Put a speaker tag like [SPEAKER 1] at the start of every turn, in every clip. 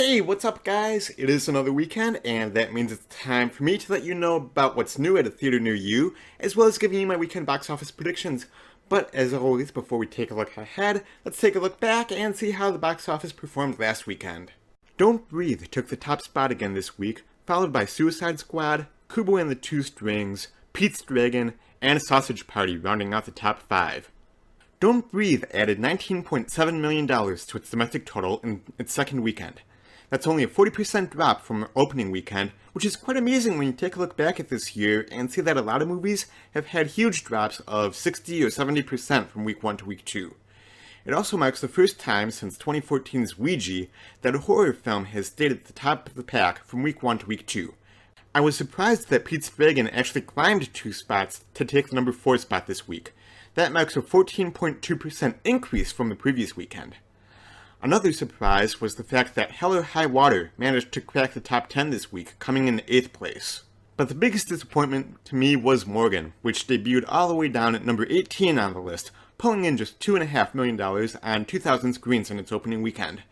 [SPEAKER 1] Hey, what's up guys? It is another weekend, and that means it's time for me to let you know about what's new at a theater near you, as well as giving you my weekend box office predictions. But as always, before we take a look ahead, let's take a look back and see how the box office performed last weekend. Don't Breathe took the top spot again this week, followed by Suicide Squad, Kubo and the Two Strings, Pete's Dragon, and Sausage Party rounding out the top 5. Don't Breathe added $19.7 million to its domestic total in its second weekend. That's only a 40% drop from opening weekend, which is quite amazing when you take a look back at this year and see that a lot of movies have had huge drops of 60 or 70% from week 1 to week 2. It also marks the first time since 2014's Ouija that a horror film has stayed at the top of the pack from week 1 to week 2. I was surprised that Pete's Dragon actually climbed 2 spots to take the number 4 spot this week. That marks a 14.2% increase from the previous weekend. Another surprise was the fact that Hell or High Water managed to crack the top 10 this week, coming in 8th place. But the biggest disappointment to me was Morgan, which debuted all the way down at number 18 on the list, pulling in just $2.5 million on 2,000 screens in its opening weekend.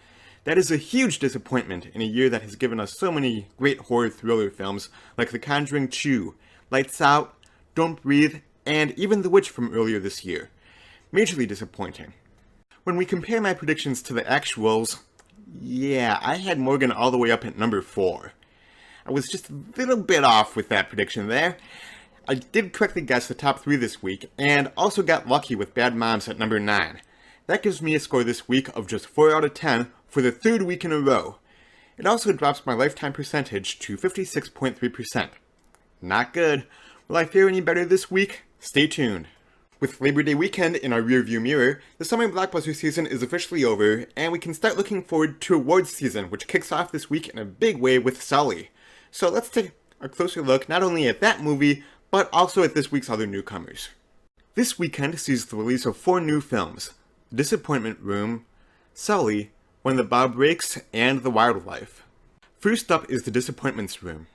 [SPEAKER 1] That is a huge disappointment in a year that has given us so many great horror thriller films like The Conjuring 2, Lights Out, Don't Breathe, and even The Witch from earlier this year. Majorly disappointing. When we compare my predictions to the actuals, yeah, I had Morgan all the way up at number 4. I was just a little bit off with that prediction there. I did correctly guess the top 3 this week, and also got lucky with Bad Moms at number 9. That gives me a score this week of just 4 out of 10 for the 3rd week in a row. It also drops my lifetime percentage to 56.3%. Not good. Will I fare any better this week? Stay tuned. With Labor Day weekend in our rearview mirror, the summer blockbuster season is officially over, and we can start looking forward to awards season, which kicks off this week in a big way with Sully. So let's take a closer look not only at that movie, but also at this week's other newcomers. This weekend sees the release of 4 new films: The Disappointment Room, Sully, When the Bough Breaks, and The Wildlife. First up is The Disappointments Room.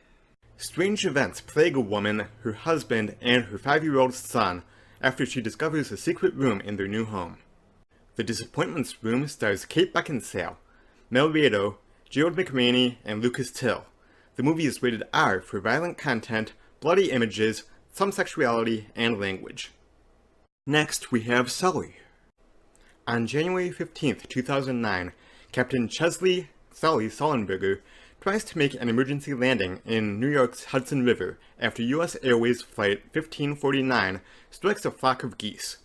[SPEAKER 1] Strange events plague a woman, her husband, and her 5-year-old son after she discovers a secret room in their new home. The Disappointments Room stars Kate Beckinsale, Mel Rado, Gerald McRaney, and Lucas Till. The movie is rated R for violent content, bloody images, some sexuality, and language. Next, we have Sully. On January 15th, 2009, Captain Chesley Sully Sullenberger tries to make an emergency landing in New York's Hudson River after U.S. Airways Flight 1549 strikes a flock of geese.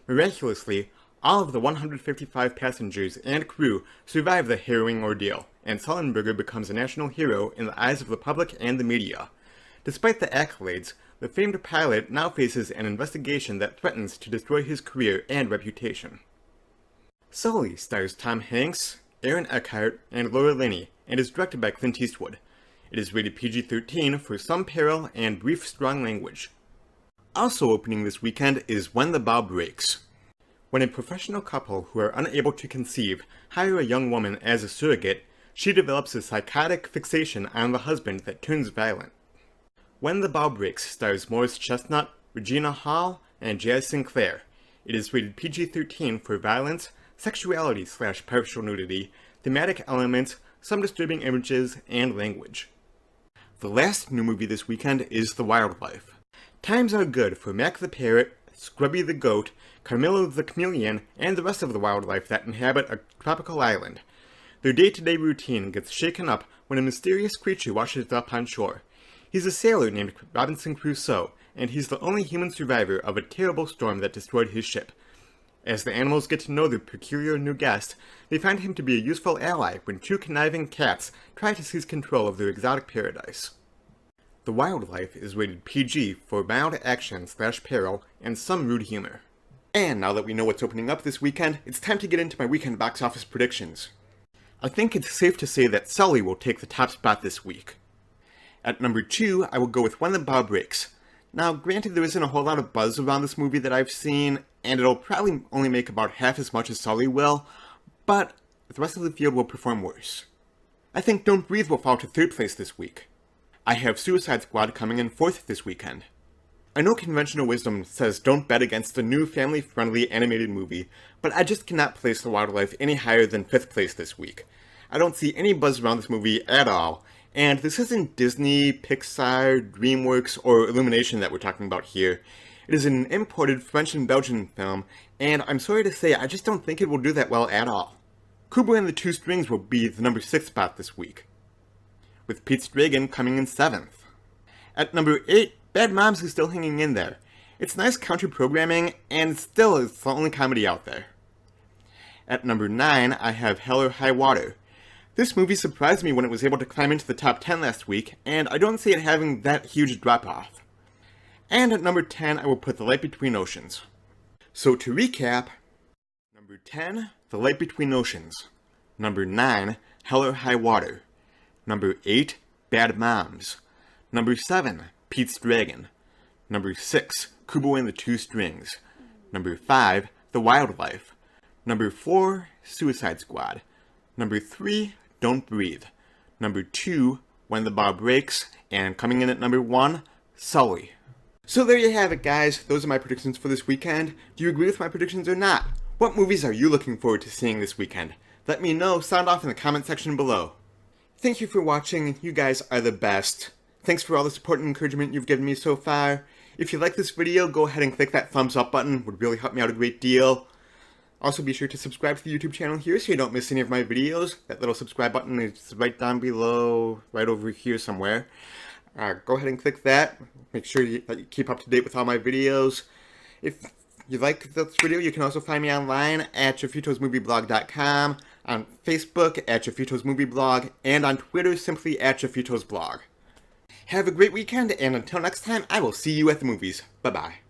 [SPEAKER 1] Miraculously, all of the 155 passengers and crew survive the harrowing ordeal, and Sullenberger becomes a national hero in the eyes of the public and the media. Despite the accolades, the famed pilot now faces an investigation that threatens to destroy his career and reputation. Sully stars Tom Hanks, Aaron Eckhart, and Laura Linney, and is directed by Clint Eastwood. It is rated PG-13 for some peril and brief, strong language. Also opening this weekend is When the Bough Breaks. When a professional couple who are unable to conceive hire a young woman as a surrogate, she develops a psychotic fixation on the husband that turns violent. When the Bough Breaks stars Morris Chestnut, Regina Hall, and Jazz Sinclair. It is rated PG-13 for violence, sexuality/partial nudity, thematic elements, some disturbing images, and language. The last new movie this weekend is The Wildlife. Times are good for Mac the Parrot, Scrubby the Goat, Carmilla the Chameleon, and the rest of the wildlife that inhabit a tropical island. Their day-to-day routine gets shaken up when a mysterious creature washes up on shore. He's a sailor named Robinson Crusoe, and he's the only human survivor of a terrible storm that destroyed his ship. As the animals get to know their peculiar new guest, they find him to be a useful ally when 2 conniving cats try to seize control of their exotic paradise. The Wildlife is rated PG for mild action/peril and some rude humor. And now that we know what's opening up this weekend, it's time to get into my weekend box office predictions. I think it's safe to say that Sully will take the top spot this week. At number 2, I will go with When the Bough Breaks. Now, granted there isn't a whole lot of buzz around this movie that I've seen, and it'll probably only make about half as much as Sully will, but the rest of the field will perform worse. I think Don't Breathe will fall to 3rd place this week. I have Suicide Squad coming in 4th this weekend. I know conventional wisdom says don't bet against the new family-friendly animated movie, but I just cannot place The Wildlife any higher than 5th place this week. I don't see any buzz around this movie at all. And this isn't Disney, Pixar, DreamWorks, or Illumination that we're talking about here. It is an imported French and Belgian film, and I'm sorry to say, I just don't think it will do that well at all. Kubo and the Two Strings will be the number 6 spot this week, with Pete's Dragon coming in 7th. At number 8, Bad Moms is still hanging in there. It's nice counter-programming, and still it's the only comedy out there. At number 9, I have Hell or High Water. This movie surprised me when it was able to climb into the top 10 last week, and I don't see it having that huge drop-off. And at number 10, I will put The Light Between Oceans. So to recap, number 10, The Light Between Oceans. Number 9, Hell or High Water. Number 8, Bad Moms. Number 7, Pete's Dragon. Number 6, Kubo and the Two Strings. Number 5, The Wildlife. Number 4, Suicide Squad. Number 3, Don't Breathe. Number 2, When the Bough Breaks. And coming in at number 1, Sully. So there you have it, guys. Those are my predictions for this weekend. Do you agree with my predictions or not? What movies are you looking forward to seeing this weekend? Let me know. Sound off in the comment section below. Thank you for watching. You guys are the best. Thanks for all the support and encouragement you've given me so far. If you like this video, go ahead and click that thumbs up button. It would really help me out a great deal. Also, be sure to subscribe to the YouTube channel here so you don't miss any of my videos. That little subscribe button is right down below, right over here somewhere. Go ahead and click that. Make sure that you keep up to date with all my videos. If you like this video, you can also find me online at Jeffito'sMovieBlog.com, on Facebook at Jeffito'sMovieBlog, and on Twitter simply at Jeffito'sBlog. Have a great weekend, and until next time, I will see you at the movies. Bye-bye.